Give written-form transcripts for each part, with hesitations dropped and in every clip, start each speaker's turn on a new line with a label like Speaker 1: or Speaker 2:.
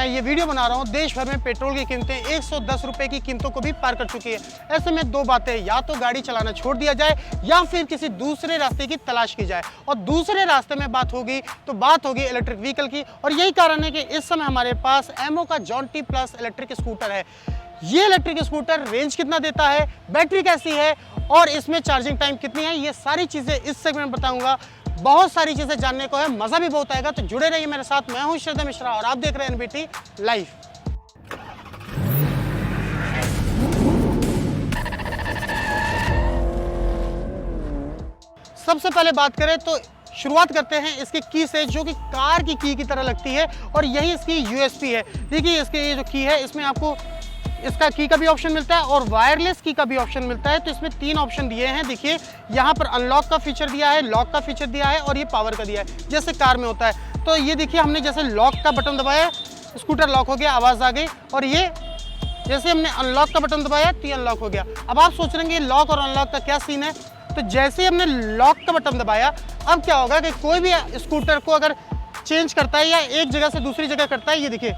Speaker 1: मैं ये वीडियो बना रहा हूँ, देश भर में पेट्रोल की कीमतें 110 रुपए की कीमतों को भी पार कर चुकी है। ऐसे में दो बातें, या तो गाड़ी चलाना छोड़ दिया जाए या फिर किसी दूसरे रास्ते की तलाश की जाए। और दूसरे रास्ते में बात होगी तो बात होगी इलेक्ट्रिक व्हीकल की। और यही कारण है कि इस समय हमारे पास एमओ का जॉन्टी प्लस इलेक्ट्रिक स्कूटर है। ये इलेक्ट्रिक स्कूटर रेंज कितना देता है, बैटरी कैसी है और इसमें चार्जिंग टाइम कितनी है, ये सारी चीज़ें इस सेगमेंट में बताऊंगा। बहुत सारी चीज़ें जानने को है, मज़ा भी बहुत आएगा, तो जुड़े रहिए मेरे साथ। मैं हूं श्रद्धा मिश्रा और आप देख रहे हैं एनबीटी लाइव। सबसे पहले बात करें तो शुरुआत करते हैं इसकी की से, जो कि कार की तरह लगती है और यही इसकी यूएसपी है। देखिए इसकी ये जो की है, इसमें आपको इसका की का भी ऑप्शन मिलता है और वायरलेस की का भी ऑप्शन मिलता है। तो इसमें तीन ऑप्शन दिए हैं। देखिए यहाँ पर अनलॉक का फीचर दिया है, लॉक का फीचर दिया है और ये पावर का दिया है, जैसे कार में होता है। तो ये देखिए हमने जैसे लॉक का बटन दबाया, स्कूटर लॉक हो गया, आवाज़ आ गई। और ये जैसे हमने अनलॉक का बटन दबाया तो ये अनलॉक हो गया। अब आप सोच रहे हैं कि लॉक और अनलॉक का क्या सीन है। तो जैसे ही हमने लॉक का बटन दबाया, अब क्या होगा कि कोई भी स्कूटर को अगर चेंज करता है या एक जगह से दूसरी जगह करता है, ये देखिए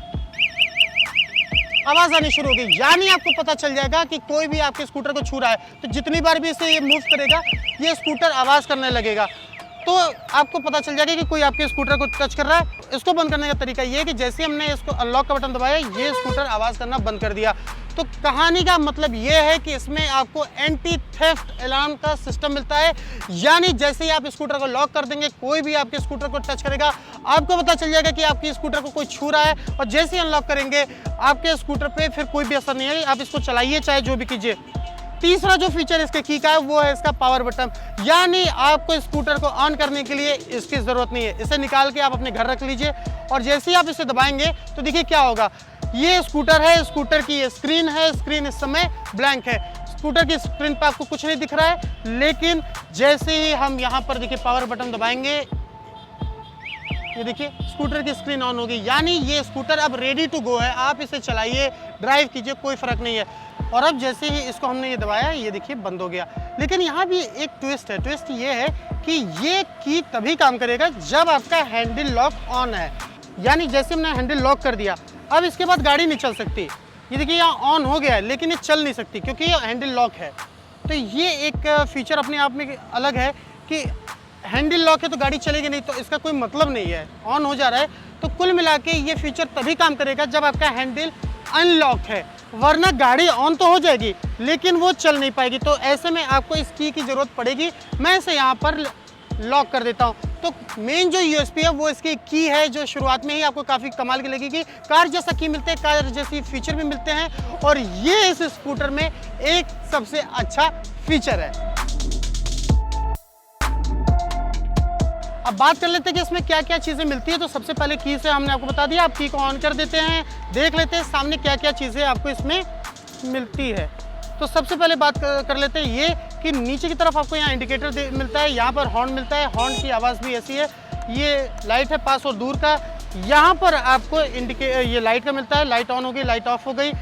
Speaker 1: आवाज आनी शुरू हो गई। यानी आपको पता चल जाएगा कि कोई भी आपके स्कूटर को छू रहा है, तो जितनी बार भी इसे ये मूव करेगा, ये स्कूटर आवाज करने लगेगा। तो आपको पता चल जाएगा कि कोई आपके स्कूटर को टच कर रहा है। इसको बंद करने का तरीका ये है कि जैसे हमने इसको अनलॉक का बटन दबाया, ये स्कूटर आवाज करना बंद कर दिया। तो कहानी का मतलब ये है कि इसमें आपको एंटी थेफ्ट अलार्म का सिस्टम मिलता है। यानी जैसे ही आप स्कूटर को लॉक कर देंगे, कोई भी आपके स्कूटर को टच करेगा, आपको पता चल जाएगा कि आपके स्कूटर को कोई छू रहा है। और जैसे ही अनलॉक करेंगे, आपके स्कूटर पे फिर कोई भी असर नहीं है। आप इसको चलाइए चाहे जो भी कीजिए। तीसरा जो फीचर इसके की का है वो है इसका पावर बटन। यानी आपको स्कूटर को ऑन करने के लिए इसकी ज़रूरत नहीं है। इसे निकाल के आप अपने घर रख लीजिए और जैसे ही आप इसे दबाएंगे तो देखिए क्या होगा। ये स्कूटर है, स्कूटर की ये स्क्रीन है। स्क्रीन इस समय ब्लैंक है। स्कूटर की स्क्रीन पर आपको कुछ नहीं दिख रहा है, लेकिन जैसे ही हम यहाँ पर देखिए पावर बटन दबाएंगे, ये देखिए स्कूटर की स्क्रीन ऑन होगी। यानी ये स्कूटर अब रेडी टू गो है। आप इसे चलाइए, ड्राइव कीजिए, कोई फ़र्क नहीं है। और अब जैसे ही इसको हमने ये दबाया, ये देखिए बंद हो गया। लेकिन यहाँ भी एक ट्विस्ट है। ट्विस्ट ये है कि ये की तभी काम करेगा जब आपका हैंडल लॉक ऑन है। यानी जैसे हमने हैंडल लॉक कर दिया, अब इसके बाद गाड़ी नहीं चल सकती। ये देखिए यहाँ ऑन हो गया है, लेकिन ये चल नहीं सकती क्योंकि ये हैंडल लॉक है। तो ये एक फीचर अपने आप में अलग है कि हैंडल लॉक है तो गाड़ी चलेगी नहीं, तो इसका कोई मतलब नहीं है। ऑन हो जा रहा है तो कुल मिला के ये फीचर तभी काम करेगा जब आपका हैंडल अनलॉक है, वरना गाड़ी ऑन तो हो जाएगी लेकिन वो चल नहीं पाएगी। तो ऐसे में आपको इस की ज़रूरत पड़ेगी। मैं इसे यहाँ पर लॉक कर देता हूँ। तो मेन जो यूएसपी है वो इसकी की है, जो शुरुआत में ही आपको काफ़ी कमाल की लगेगी। कार जैसा की मिलते हैं, कार जैसी फीचर भी मिलते हैं और ये इस स्कूटर में एक सबसे अच्छा फीचर है। अब बात कर लेते हैं कि इसमें क्या क्या चीज़ें मिलती है। तो सबसे पहले की से हमने आपको बता दिया। आप की को ऑन कर देते हैं, देख लेते हैं सामने क्या क्या चीज़ें आपको इसमें मिलती है। तो सबसे पहले बात कर लेते हैं ये कि नीचे की तरफ आपको यहाँ इंडिकेटर मिलता है, यहाँ पर हॉर्न मिलता है। हॉर्न की आवाज़ भी ऐसी है। ये लाइट है पास और दूर का। यहाँ पर आपको ये लाइट का मिलता है, लाइट ऑन हो गई, लाइट ऑफ हो गई।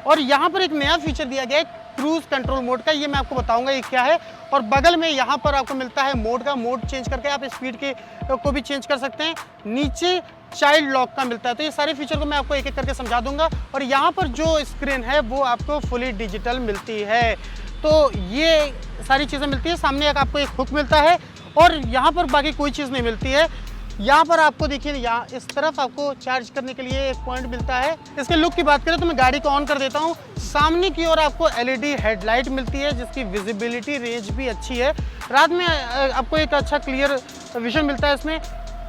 Speaker 1: और यहाँ पर एक नया फीचर दिया गया है क्रूज कंट्रोल मोड का, ये मैं आपको बताऊंगा ये क्या है। और बगल में यहाँ पर आपको मिलता है मोड का, मोड चेंज करके आप स्पीड के को भी चेंज कर सकते हैं। नीचे चाइल्ड लॉक का मिलता है। तो ये सारे फीचर को मैं आपको एक एक करके समझा दूंगा। और यहाँ पर जो स्क्रीन है वो आपको फुली डिजिटल मिलती है। तो ये सारी चीज़ें मिलती है। सामने आपको एक हुक मिलता है और यहाँ पर बाकी कोई चीज़ नहीं मिलती है। यहाँ पर आपको देखिए, यहाँ इस तरफ आपको चार्ज करने के लिए एक पॉइंट मिलता है। इसके लुक की बात करें तो मैं गाड़ी को ऑन कर देता हूँ। सामने की ओर आपको एलईडी हेडलाइट मिलती है, जिसकी विजिबिलिटी रेंज भी अच्छी है। रात में आपको एक अच्छा क्लियर विजन मिलता है इसमें।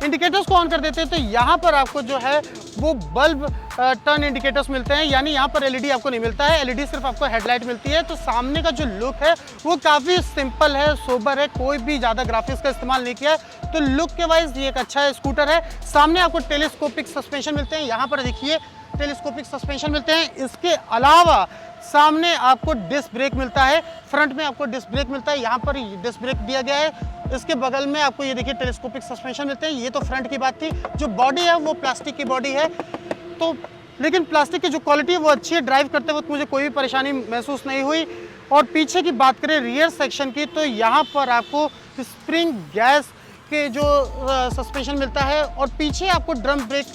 Speaker 1: इंडिकेटर्स को ऑन कर देते हैं तो यहाँ पर आपको जो है वो बल्ब टर्न इंडिकेटर्स मिलते हैं। यानी यहाँ पर एलईडी आपको नहीं मिलता है, एलईडी सिर्फ आपको हेडलाइट मिलती है। तो सामने का जो लुक है वो काफ़ी सिंपल है, सोबर है, कोई भी ज़्यादा ग्राफिक्स का इस्तेमाल नहीं किया है। तो लुक के वाइज ये एक अच्छा स्कूटर है। सामने आपको टेलीस्कोपिक सस्पेंशन मिलते हैं। यहाँ पर देखिए टेलीस्कोपिक सस्पेंशन मिलते हैं। इसके अलावा सामने आपको डिस्क ब्रेक मिलता है, फ्रंट में आपको डिस्क ब्रेक मिलता है। यहाँ पर डिस्क ब्रेक दिया गया है। इसके बगल में आपको ये देखिए टेलीस्कोपिक सस्पेंशन मिलते हैं। ये तो फ्रंट की बात थी। जो बॉडी है वो प्लास्टिक की बॉडी है, तो लेकिन प्लास्टिक की जो क्वालिटी है वो अच्छी है। ड्राइव करते वक्त मुझे कोई भी परेशानी महसूस नहीं हुई। और पीछे की बात करें रियर सेक्शन की, तो यहाँ पर आपको स्प्रिंग गैस के जो सस्पेंशन मिलता है और पीछे आपको ड्रम ब्रेक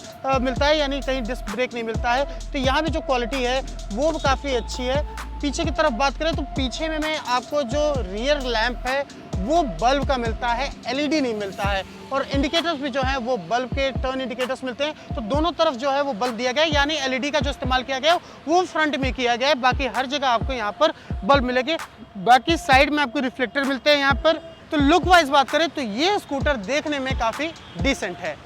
Speaker 1: मिलता है, यानी कहीं डिस्क ब्रेक नहीं मिलता है। तो यहाँ भी जो क्वालिटी है वो काफ़ी अच्छी है। पीछे की तरफ बात करें तो पीछे में आपको जो रियर लैंप है वो बल्ब का मिलता है, एलईडी नहीं मिलता है। और इंडिकेटर्स भी जो है वो बल्ब के टर्न इंडिकेटर्स मिलते हैं। तो दोनों तरफ जो है वो बल्ब दिया गया है, यानी एलईडी का जो इस्तेमाल किया गया है वो फ्रंट में किया गया है, बाकी हर जगह आपको यहाँ पर बल्ब मिलेंगे। बाकी साइड में आपको रिफ्लेक्टर मिलते हैं यहाँ पर। तो लुक वाइज बात करें तो ये स्कूटर देखने में काफ़ी डिसेंट है।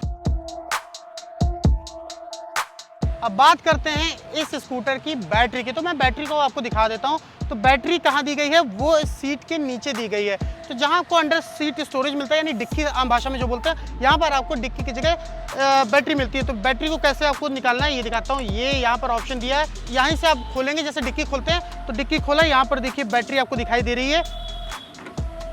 Speaker 1: अब बात करते हैं इस स्कूटर की बैटरी की। तो मैं बैटरी को आपको दिखा देता हूँ। तो बैटरी कहाँ दी गई है, वो इस सीट के नीचे दी गई है। तो जहाँ आपको अंडर सीट स्टोरेज मिलता है, यानी डिक्की आम भाषा में जो बोलते हैं, यहाँ पर आपको डिक्की की जगह बैटरी मिलती है। तो बैटरी को कैसे आपको निकालना है ये दिखाता हूँ। ये यहाँ पर ऑप्शन दिया है, यहाँ से आप खोलेंगे, जैसे डिक्की खोलते हैं तो डिक्की खोला, यहाँ पर देखिए बैटरी आपको दिखाई दे रही है।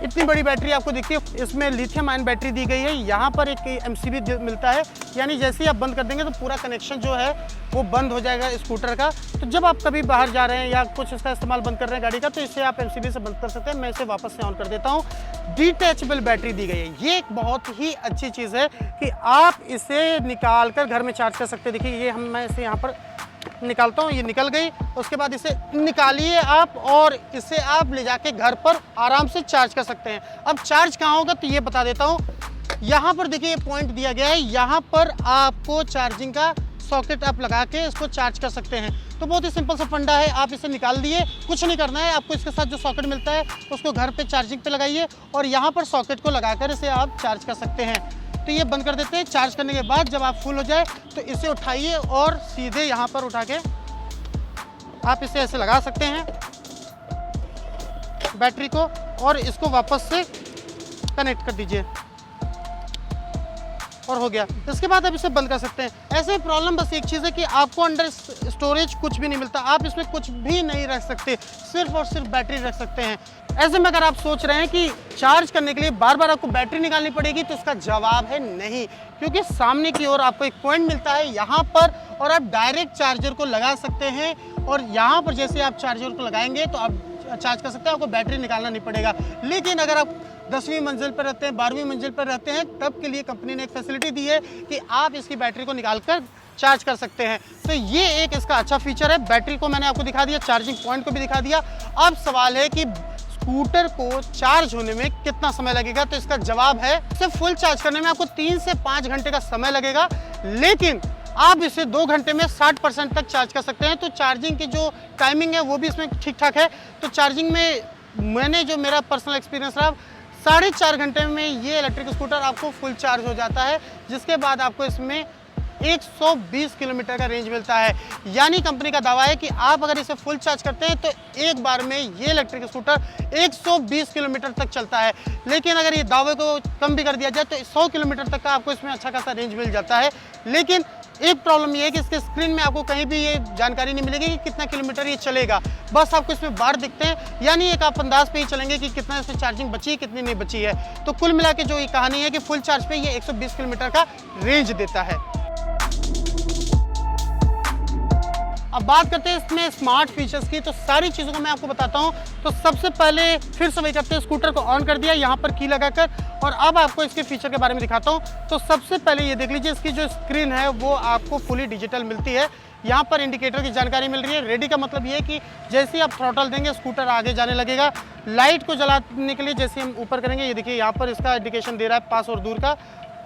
Speaker 1: इतनी बड़ी बैटरी आपको दिखती है। इसमें लिथियम आयन बैटरी दी गई है। यहाँ पर एक एमसीबी मिलता है, यानी जैसे ही आप बंद कर देंगे तो पूरा कनेक्शन जो है वो बंद हो जाएगा स्कूटर का। तो जब आप कभी बाहर जा रहे हैं या कुछ इसका इस्तेमाल बंद कर रहे हैं गाड़ी का, तो इससे आप एमसीबी से बंद कर सकते हैं। मैं इसे वापस से ऑन कर देता हूँ। डिटैचेबल बैटरी दी गई है। ये एक बहुत ही अच्छी चीज़ है कि आप इसे निकाल कर घर में चार्ज कर सकते हैं। देखिए ये मैं इसे यहाँ पर निकालता हूँ, ये निकल गई। उसके बाद इसे निकालिए आप और इसे आप ले जाके घर पर आराम से चार्ज कर सकते हैं। अब चार्ज कहाँ होगा तो ये बता देता हूँ। यहाँ पर देखिए ये पॉइंट दिया गया है, यहाँ पर आपको चार्जिंग का सॉकेट आप लगा के इसको चार्ज कर सकते हैं। तो बहुत ही सिंपल सा फंडा है। आप इसे निकाल दिए, कुछ नहीं करना है आपको। इसके साथ जो सॉकेट मिलता है उसको घर पे चार्जिंग पे लगाइए और यहाँ पर सॉकेट को लगाकर इसे आप चार्ज कर सकते हैं। तो ये बंद कर देते हैं। चार्ज करने के बाद जब आप फुल हो जाए तो इसे उठाइए और सीधे यहाँ पर उठा के आप इसे ऐसे लगा सकते हैं बैटरी को, और इसको वापस से कनेक्ट कर दीजिए और हो गया। इसके बाद आप इसे बंद कर सकते हैं। ऐसे प्रॉब्लम बस एक चीज़ है कि आपको अंडर स्टोरेज कुछ भी नहीं मिलता। आप इसमें कुछ भी नहीं रख सकते, सिर्फ और सिर्फ बैटरी रख सकते हैं। ऐसे में अगर आप सोच रहे हैं कि चार्ज करने के लिए बार बार आपको बैटरी निकालनी पड़ेगी, तो इसका जवाब है नहीं, क्योंकि सामने की ओर आपको एक पॉइंट मिलता है यहाँ पर और आप डायरेक्ट चार्जर को लगा सकते हैं। और यहाँ पर जैसे आप चार्जर को लगाएंगे तो आप चार्ज कर सकते हैं, आपको बैटरी निकालना नहीं पड़ेगा। लेकिन अगर आप 10वीं मंजिल पर रहते हैं, 12वीं मंजिल पर रहते हैं, तब के लिए कंपनी ने एक फैसिलिटी दी है कि आप इसकी बैटरी को निकालकर चार्ज कर सकते हैं। तो ये एक इसका अच्छा फीचर है। बैटरी को मैंने आपको दिखा दिया, चार्जिंग पॉइंट को भी दिखा दिया। अब सवाल है कि स्कूटर को चार्ज होने में कितना समय लगेगा, तो इसका जवाब है सिर्फ फुल चार्ज करने में आपको 3 से 5 घंटे का समय लगेगा, लेकिन आप इसे 2 घंटे में 60% तक चार्ज कर सकते हैं। तो चार्जिंग की जो टाइमिंग है वो भी इसमें ठीक ठाक है। तो चार्जिंग में मैंने जो मेरा पर्सनल एक्सपीरियंस रहा, 4.5 घंटे में ये इलेक्ट्रिक स्कूटर आपको फुल चार्ज हो जाता है, जिसके बाद आपको इसमें 120 किलोमीटर का रेंज मिलता है। यानी कंपनी का दावा है कि आप अगर इसे फुल चार्ज करते हैं तो एक बार में ये इलेक्ट्रिक स्कूटर 120 किलोमीटर तक चलता है। लेकिन अगर ये दावे को कम भी कर दिया जाए तो 100 किलोमीटर तक का आपको इसमें अच्छा खासा रेंज मिल जाता है। लेकिन एक प्रॉब्लम ये है कि इसके स्क्रीन में आपको कहीं भी ये जानकारी नहीं मिलेगी कि कितना किलोमीटर ये चलेगा। बस आपको इसमें बार दिखते हैं, यानी एक आप अंदाज पे ही चलेंगे कि कितना इसमें चार्जिंग बची है, कितनी नहीं बची है। तो कुल मिला के जो ये कहानी है कि फुल चार्ज पे ये 120 किलोमीटर का रेंज देता है। अब बात करते हैं इसमें स्मार्ट फीचर्स की। तो सारी चीज़ों को मैं आपको बताता हूँ। तो सबसे पहले फिर से वही करते हैं, स्कूटर को ऑन कर दिया यहाँ पर की लगाकर, और अब आपको इसके फीचर के बारे में दिखाता हूँ। तो सबसे पहले ये देख लीजिए, इसकी जो स्क्रीन है वो आपको फुली डिजिटल मिलती है। यहाँ पर इंडिकेटर की जानकारी मिल रही है। रेडी का मतलब ये है कि जैसे ही आप थ्रॉटल देंगे स्कूटर आगे जाने लगेगा। लाइट को जलाने के लिए जैसे हम ऊपर करेंगे, ये देखिए यहाँ पर इसका इंडिकेशन दे रहा है पास और दूर का,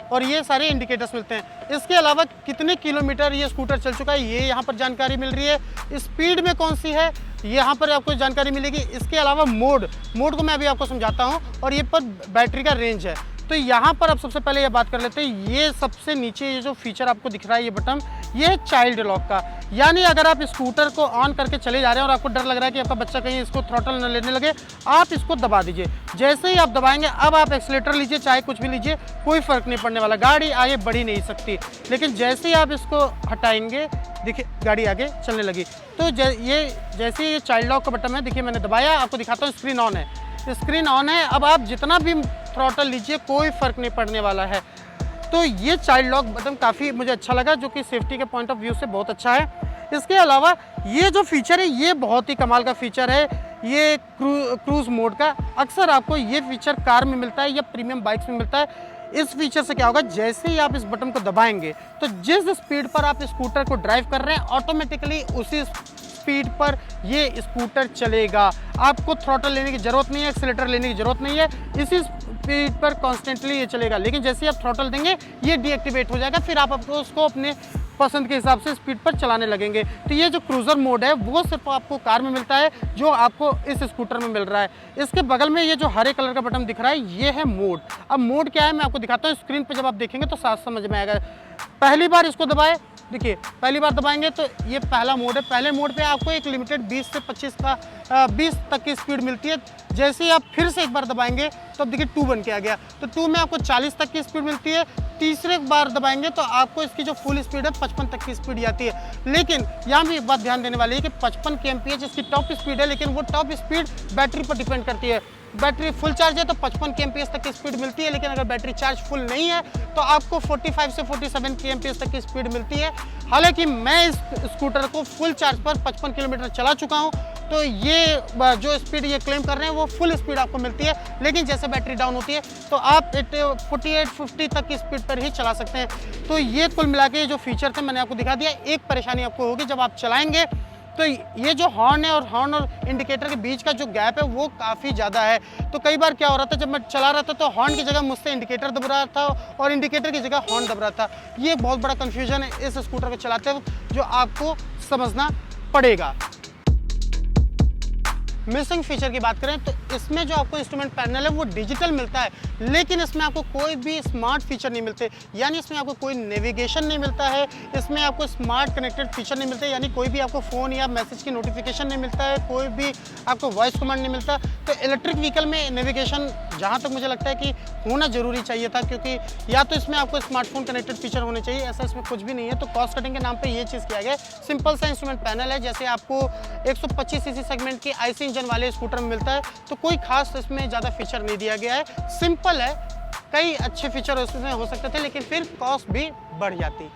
Speaker 1: और ये सारे इंडिकेटर्स मिलते हैं। इसके अलावा कितने किलोमीटर ये स्कूटर चल चुका है ये यहाँ पर जानकारी मिल रही है। स्पीड में कौन सी है यहाँ पर आपको जानकारी मिलेगी। इसके अलावा मोड को मैं अभी आपको समझाता हूँ, और ये पर बैटरी का रेंज है। तो यहाँ पर अब सबसे पहले ये बात कर लेते हैं, ये सबसे नीचे ये जो फीचर आपको दिख रहा है ये बटन, ये है चाइल्ड लॉक का। यानी अगर आप स्कूटर को ऑन करके चले जा रहे हैं और आपको डर लग रहा है कि आपका बच्चा कहीं इसको थ्रॉटल न लेने लगे, आप इसको दबा दीजिए। जैसे ही आप दबाएंगे, अब आप एक्सीलेटर लीजिए, चाहे कुछ भी लीजिए, कोई फर्क नहीं पड़ने वाला, गाड़ी आगे बढ़ ही नहीं सकती। लेकिन जैसे ही आप इसको हटाएंगे, देखिए गाड़ी आगे चलने लगी। तो ये जैसे ये चाइल्ड लॉक का बटन है, देखिए मैंने दबाया, आपको दिखाता हूँ, स्क्रीन ऑन है, स्क्रीन ऑन है। अब आप जितना भी थ्रॉटल लीजिए कोई फ़र्क नहीं पड़ने वाला है। तो ये चाइल्ड लॉक बटन काफ़ी मुझे अच्छा लगा, जो कि सेफ्टी के पॉइंट ऑफ व्यू से बहुत अच्छा है। इसके अलावा ये जो फीचर है ये बहुत ही कमाल का फीचर है, ये क्रूज़ मोड का। अक्सर आपको ये फीचर कार में मिलता है या प्रीमियम बाइक्स में मिलता है। इस फीचर से क्या होगा, जैसे ही आप इस बटन को दबाएंगे तो जिस स्पीड पर आप स्कूटर को ड्राइव कर रहे हैं ऑटोमेटिकली उसी स्पीड पर ये स्कूटर चलेगा। आपको थ्रॉटल लेने की ज़रूरत नहीं है, एक्सीलेटर लेने की ज़रूरत नहीं है, इसी स्पीड पर कॉन्स्टेंटली ये चलेगा। लेकिन जैसे ही आप थ्रॉटल देंगे ये डीएक्टिवेट हो जाएगा, फिर आप उसको अपने पसंद के हिसाब से स्पीड पर चलाने लगेंगे। तो ये जो क्रूज़र मोड है वो सिर्फ आपको कार में मिलता है, जो आपको इस स्कूटर में मिल रहा है। इसके बगल में ये जो हरे कलर का बटन दिख रहा है ये है मोड। अब मोड क्या है मैं आपको दिखाता हूँ, स्क्रीन पर जब आप देखेंगे तो साफ समझ में आएगा। पहली बार इसको दबाए, देखिए पहली बार दबाएंगे तो ये पहला मोड है। पहले मोड पे आपको एक लिमिटेड 20 से 20 तक की स्पीड मिलती है। जैसे ही आप फिर से एक बार दबाएंगे तो अब देखिए 2 बन के आ गया, तो 2 में आपको 40 तक की स्पीड मिलती है। तीसरे बार दबाएंगे तो आपको इसकी जो फुल स्पीड है 55 तक की स्पीड आती है। लेकिन यहाँ भी एक बात ध्यान देने वाली है कि 55 kmph इसकी टॉप स्पीड है, लेकिन वो टॉप स्पीड बैटरी पर डिपेंड करती है। बैटरी फुल चार्ज है तो 55 kmph तक की स्पीड मिलती है, लेकिन अगर बैटरी चार्ज फुल नहीं है तो आपको 45 से 47 kmph तक की स्पीड मिलती है। हालांकि मैं इस स्कूटर को फुल चार्ज पर 55 किलोमीटर चला चुका हूं, तो ये जो स्पीड ये क्लेम कर रहे हैं वो फुल स्पीड आपको मिलती है। लेकिन जैसे बैटरी डाउन होती है तो आप 48-50 तक की स्पीड पर ही चला सकते हैं। तो ये कुल मिला के जो फीचर थे मैंने आपको दिखा दिया। एक परेशानी आपको होगी जब आप चलाएंगे तो ये जो हॉर्न है और हॉर्न और इंडिकेटर के बीच का जो गैप है वो काफ़ी ज़्यादा है। तो कई बार क्या हो रहा था, जब मैं चला रहा था तो हॉर्न की जगह मुझसे इंडिकेटर दब रहा था और इंडिकेटर की जगह हॉर्न दब रहा था। ये एक बहुत बड़ा कन्फ्यूजन है इस स्कूटर को चलाते वक्त जो आपको समझना पड़ेगा। मिसिंग फीचर की बात करें तो इसमें जो आपको इंस्ट्रूमेंट पैनल है वो डिजिटल मिलता है, लेकिन इसमें आपको कोई भी स्मार्ट फीचर नहीं मिलते। यानी इसमें आपको कोई नेविगेशन नहीं मिलता है, इसमें आपको स्मार्ट कनेक्टेड फीचर नहीं मिलते, यानी कोई भी आपको फ़ोन या मैसेज की नोटिफिकेशन नहीं मिलता है, कोई भी आपको वॉइस कमांड नहीं मिलता। तो इलेक्ट्रिक व्हीकल में नेविगेशन जहाँ तक मुझे लगता है कि होना ज़रूरी चाहिए था, क्योंकि या तो इसमें आपको स्मार्टफोन कनेक्टेड फीचर होने चाहिए, ऐसा इसमें कुछ भी नहीं है। तो कॉस्ट कटिंग के नाम पर ये चीज़ किया गया है। सिंपल सा इंस्ट्रूमेंट पैनल है, जैसे आपको 125 सीसी सेगमेंट की आईसी इंजन वाले स्कूटर में मिलता है। तो कोई खास इसमें ज़्यादा फीचर नहीं दिया गया है, सिंपल है। कई अच्छे फीचर इसमें हो सकते थे, लेकिन फिर कॉस्ट भी बढ़ जाती।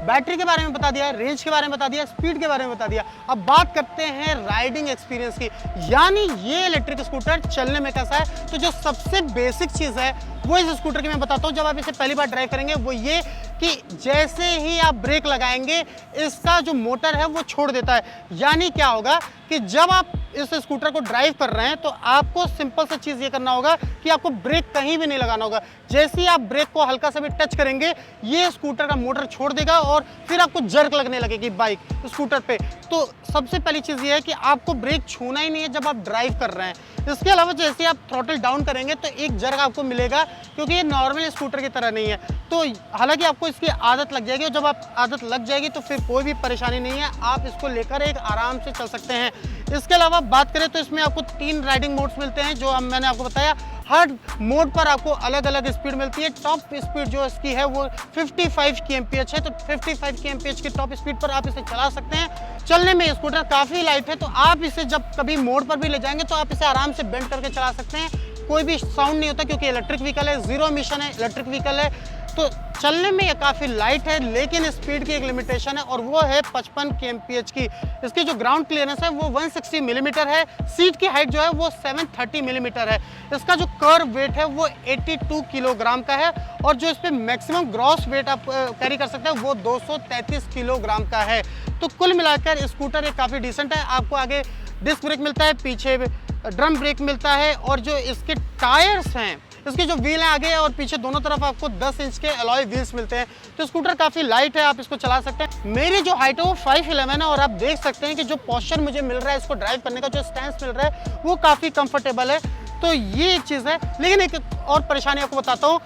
Speaker 1: बैटरी के बारे में बता दिया, रेंज के बारे में बता दिया, स्पीड के बारे में बता दिया। अब बात करते हैं राइडिंग एक्सपीरियंस की, यानी ये इलेक्ट्रिक स्कूटर चलने में कैसा है। तो जो सबसे बेसिक चीज़ है वो इस स्कूटर की मैं बताता हूँ। जब आप इसे पहली बार ड्राइव करेंगे वो ये कि जैसे ही आप ब्रेक लगाएंगे इसका जो मोटर है वो छोड़ देता है। यानी क्या होगा कि जब आप इस स्कूटर को ड्राइव कर रहे हैं तो आपको सिंपल सा चीज़ ये करना होगा कि आपको ब्रेक कहीं भी नहीं लगाना होगा। जैसे ही आप ब्रेक को हल्का सा भी टच करेंगे ये स्कूटर का मोटर छोड़ देगा और फिर आपको जर्क लगने लगेगी बाइक स्कूटर पे। तो सबसे पहली चीज़ ये है कि आपको ब्रेक छूना ही नहीं है जब आप ड्राइव कर रहे हैं। इसके अलावा जैसे आप थ्रॉटल डाउन करेंगे तो एक जर्क आपको मिलेगा, क्योंकि ये नॉर्मल स्कूटर की तरह नहीं है। तो हालांकि आपको इसकी आदत लग जाएगी और जब आप आदत लग जाएगी तो फिर कोई भी परेशानी नहीं है, आप इसको लेकर एक आराम से चल सकते हैं। इसके अलावा बात करें तो इसमें आपको 3 राइडिंग मोड्स मिलते हैं, जो मैंने आपको बताया। हर मोड पर आपको अलग अलग स्पीड मिलती है। टॉप स्पीड जो इसकी है वो 55 kmph है, तो 55 kmph की टॉप स्पीड पर आप इसे चला सकते हैं। चलने में स्कूटर काफ़ी लाइट है, तो आप इसे जब कभी मोड पर भी ले जाएंगे तो आप इसे आराम से बेंड करके चला सकते हैं। कोई भी साउंड नहीं होता, क्योंकि इलेक्ट्रिक व्हीकल है, जीरो एमिशन है, इलेक्ट्रिक व्हीकल है। तो चलने में ये काफ़ी लाइट है, लेकिन स्पीड की एक लिमिटेशन है और वो है 55 kmph की। इसकी जो ग्राउंड क्लियरेंस है वो 160 मिलीमीटर है। सीट की हाइट जो है वो 730 मिलीमीटर है। इसका जो कर्व वेट है वो 82 किलोग्राम का है और जो इस पर मैक्सिमम ग्रॉस वेट आप कैरी कर सकते हैं वो 233 किलोग्राम का है। तो कुल मिलाकर स्कूटर एक काफ़ी डिसेंट है। आपको आगे डिस्क ब्रेक मिलता है, पीछे ड्रम ब्रेक मिलता है और जो इसके टायर्स हैं, इसके जो व्हील हैं आगे और पीछे दोनों तरफ आपको 10 इंच के अलॉय व्हील्स मिलते हैं। तो स्कूटर काफ़ी लाइट है, आप इसको चला सकते हैं। मेरी जो हाइट है वो 5'11" है और आप देख सकते हैं कि जो पोस्चर मुझे मिल रहा है इसको ड्राइव करने का, जो स्टैंस मिल रहा है वो काफ़ी कंफर्टेबल है। तो ये एक चीज़ है। लेकिन एक और परेशानी आपको बताता हूँ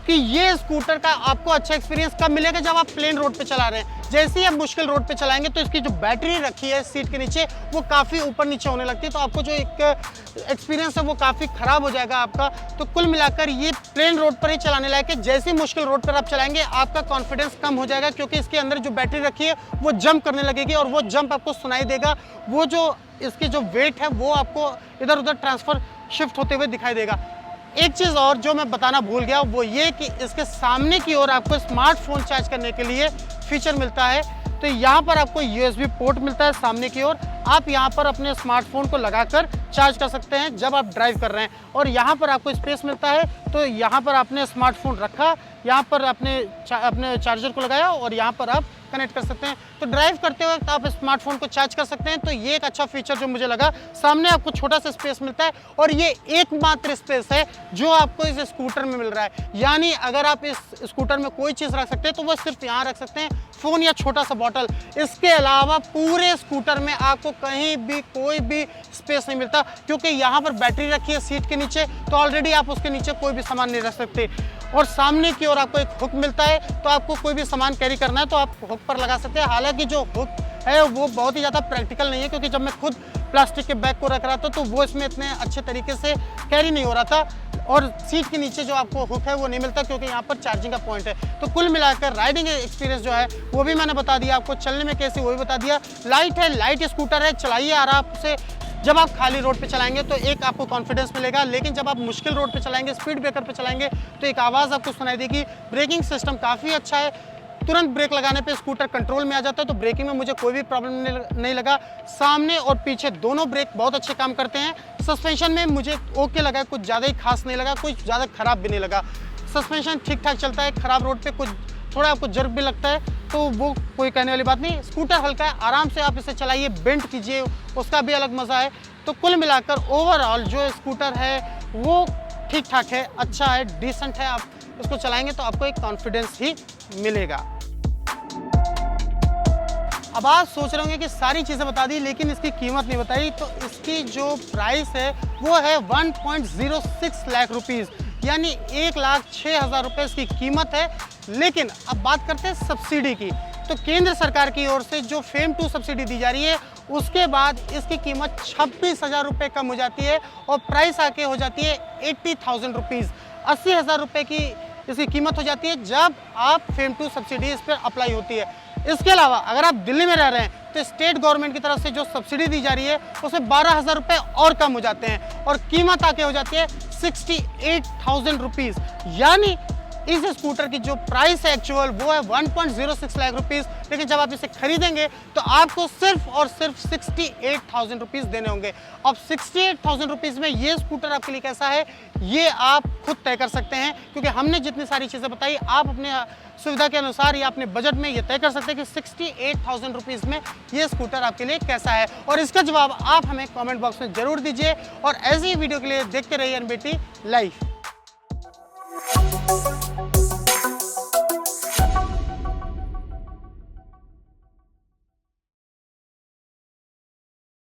Speaker 1: कि ये स्कूटर का आपको अच्छा एक्सपीरियंस कब मिलेगा, जब आप प्लेन रोड पे चला रहे हैं। जैसे ही आप मुश्किल रोड पे चलाएंगे तो इसकी जो बैटरी रखी है सीट के नीचे वो काफ़ी ऊपर नीचे होने लगती है, तो आपको जो एक एक्सपीरियंस है वो काफ़ी ख़राब हो जाएगा आपका। तो कुल मिलाकर ये प्लेन रोड पर ही चलाने लायक है। जैसे ही मुश्किल रोड पर आप चलाएंगे आपका कॉन्फिडेंस कम हो जाएगा, क्योंकि इसके अंदर जो बैटरी रखी है वो जंप करने लगेगी और वो जंप आपको सुनाई देगा। वो जो इसकी जो वेट है वो आपको इधर उधर ट्रांसफ़र शिफ्ट होते हुए दिखाई देगा। एक चीज़ और जो मैं बताना भूल गया वो ये कि इसके सामने की ओर आपको स्मार्टफोन चार्ज करने के लिए फीचर मिलता है। तो यहाँ पर आपको USB पोर्ट मिलता है सामने की ओर। आप यहाँ पर अपने स्मार्टफोन को लगाकर चार्ज कर सकते हैं जब आप ड्राइव कर रहे हैं। और यहाँ पर आपको स्पेस मिलता है, तो यहाँ पर आपने स्मार्टफोन रखा, यहाँ पर अपने चार्जर को लगाया और यहाँ पर आप कनेक्ट कर सकते हैं। तो ड्राइव करते वक्त आप स्मार्टफोन को चार्ज कर सकते हैं। तो ये एक अच्छा फीचर जो मुझे लगा। सामने आपको छोटा सा स्पेस मिलता है और ये एकमात्र स्पेस है जो आपको इस स्कूटर में मिल रहा है। यानी अगर आप इस स्कूटर में कोई चीज़ रख सकते हैं तो वो सिर्फ यहाँ रख सकते हैं, फ़ोन या छोटा सा बॉटल। इसके अलावा पूरे स्कूटर में आपको कहीं भी कोई भी स्पेस नहीं मिलता, क्योंकि यहाँ पर बैटरी रखी है सीट के नीचे, तो ऑलरेडी आप उसके नीचे कोई भी सामान नहीं रख सकते। और सामने की ओर आपको एक हुक मिलता है, तो आपको कोई भी सामान कैरी करना है तो आप हुक पर लगा सकते हैं। हालांकि जो हुक है वो बहुत ही ज़्यादा प्रैक्टिकल नहीं है, क्योंकि जब मैं खुद प्लास्टिक के बैग को रख रहा था तो वो इसमें इतने अच्छे तरीके से कैरी नहीं हो रहा था। और सीट के नीचे जो आपको हुक है वो नहीं मिलता, क्योंकि यहाँ पर चार्जिंग का पॉइंट है। तो कुल मिलाकर राइडिंग एक्सपीरियंस जो है वो भी मैंने बता दिया, आपको चलने में कैसे वो भी बता दिया। लाइट है, लाइट स्कूटर है, चलाइए आराम से। जब आप खाली रोड पे चलाएंगे तो एक आपको कॉन्फिडेंस मिलेगा, लेकिन जब आप मुश्किल रोड पे चलाएंगे, स्पीड ब्रेकर पे चलाएंगे तो एक आवाज़ आपको सुनाई देगी। ब्रेकिंग सिस्टम काफ़ी अच्छा है, तुरंत ब्रेक लगाने पे स्कूटर कंट्रोल में आ जाता है, तो ब्रेकिंग में मुझे कोई भी प्रॉब्लम नहीं लगा। सामने और पीछे दोनों ब्रेक बहुत अच्छे काम करते हैं। सस्पेंशन में मुझे ओके लगा, कुछ ज़्यादा ही खास नहीं लगा, कुछ ज़्यादा ख़राब भी नहीं लगा। सस्पेंशन ठीक ठाक चलता है, ख़राब रोड पे कुछ थोड़ा आपको जर्क भी लगता है, तो वो कोई कहने वाली बात नहीं। स्कूटर हल्का है, आराम से आप इसे चलाइए, बेंट कीजिए, उसका भी अलग मज़ा है। तो कुल मिलाकर ओवरऑल जो स्कूटर है वो ठीक ठाक है, अच्छा है, डिसेंट है। आप उसको चलाएंगे तो आपको एक कॉन्फिडेंस ही मिलेगा। अब आप सोच रहे होंगे कि सारी चीज़ें बता दी लेकिन इसकी कीमत नहीं बताई, तो इसकी जो प्राइस है वो है 1.06 लाख रुपीज़, यानी 1,06,000 रुपये इसकी कीमत है। लेकिन अब बात करते हैं सब्सिडी की। तो केंद्र सरकार की ओर से जो फेम 2 सब्सिडी दी जा रही है, उसके बाद इसकी कीमत 26,000 रुपये कम हो जाती है और प्राइस आके हो जाती है 80,000 रुपीज़, 80,000 रुपये की इसकी कीमत हो जाती है जब आप फेम 2 सब्सिडी इस पर अप्लाई होती है। इसके अलावा अगर आप दिल्ली में रह रहे हैं तो स्टेट गवर्नमेंट की तरफ से जो सब्सिडी दी जा रही है उसमें 12,000 रुपये और कम हो जाते हैं और कीमत आके हो जाती है 68,000 रुपीज़। यानी इस स्कूटर की जो प्राइस है एक्चुअल वो है 1.06 लाख रुपीज़, लेकिन जब आप इसे खरीदेंगे तो आपको सिर्फ और सिर्फ 68,000 रुपीज़ देने होंगे। अब 68,000 रुपीज़ में ये स्कूटर आपके लिए कैसा है ये आप खुद तय कर सकते हैं, क्योंकि हमने जितनी सारी चीज़ें बताई आप अपने सुविधा के अनुसार या अपने बजट में ये तय कर सकते हैं कि 68,000 रुपीज़ में ये स्कूटर आपके लिए कैसा है। और इसका जवाब आप हमें कमेंट बॉक्स में ज़रूर दीजिए और ऐसी ही वीडियो के लिए देखते रहिए एनबीटी लाइव।